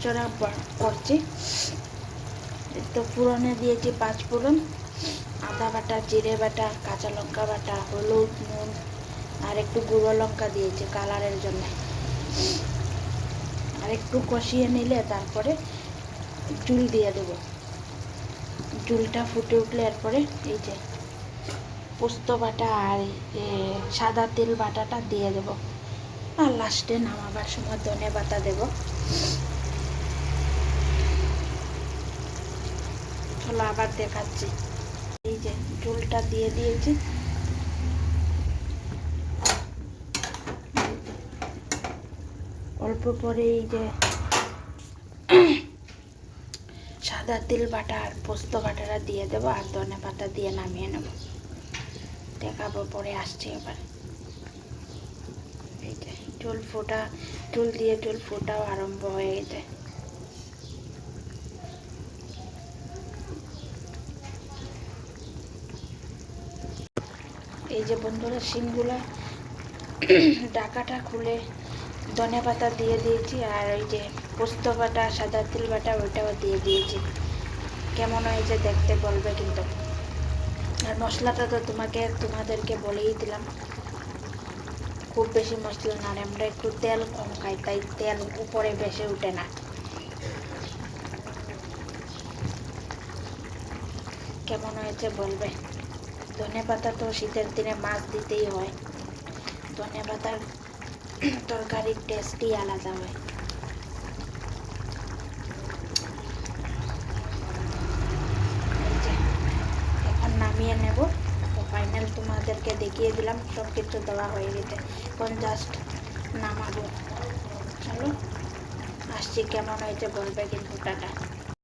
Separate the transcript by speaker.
Speaker 1: নাড়াচড়া করছি। তো ফোড়নে দিয়েছি 5 ফোড়ন, আদা বাটা, জিরে বাটা, কাঁচা লঙ্কা বাটা, হলুদ, নুন আর একটু গুঁড়ো লঙ্কা দিয়েছি কালারের জন্য। আর একটু কষিয়ে নিলে তারপরে ঝুল দিয়ে দেব। ঝুলটা ফুটে উঠলে এরপরে এই যে পোস্ত বাটা আর সাদা তেল বাটাটা দিয়ে দেব। আর লাস্টে নামাবার সময় ধনে পাতা দেব। চলো আবার দেখাচ্ছি। এই যে ঝুলটা দিয়ে দিয়েছি। অল্প পরে এই যে সাদা তিল বাটা আর পোস্ত বাটাটা দিয়ে দেবো আর ধনে পাতা দিয়ে নামিয়ে নেব। দেখাবো পরে, আসছে এবার। এই যে ঝোল দিয়ে ঝোল ফোটাও আরম্ভ হয়ে গেছে। এই যে বন্ধুরা শিমগুলা ঢাকাটা খুলে ধনে পাতা দিয়ে দিয়েছি আর ওই যে পোস্ত বাটা সাদা তিল বাটা ওইটাও দিয়ে দিয়েছি। কেমন হয়েছে দেখতে বলবে কিন্তু। আর মশলাটা তো তোমাদেরকে বলেই দিলাম, খুব বেশি মশলা না, আমরা একটু তেল কম খাই, তাই তেল উপরে বেশি উঠে না। কেমন হয়েছে বলবে। ধনে পাতা তো শীতের দিনে মাছ দিতেই হয়, ধনে পাতার তরকারির টেস্টই আলাদা হয়। এখন নামিয়ে নেব। তো ফাইনাল তোমাদেরকে দেখিয়ে দিলাম, সব কিছু দেওয়া হয়ে গেছে, এখন জাস্ট নামাবো। চলো আসছি, কেমন হয়েছে বলবে কিন্তু। টাটা।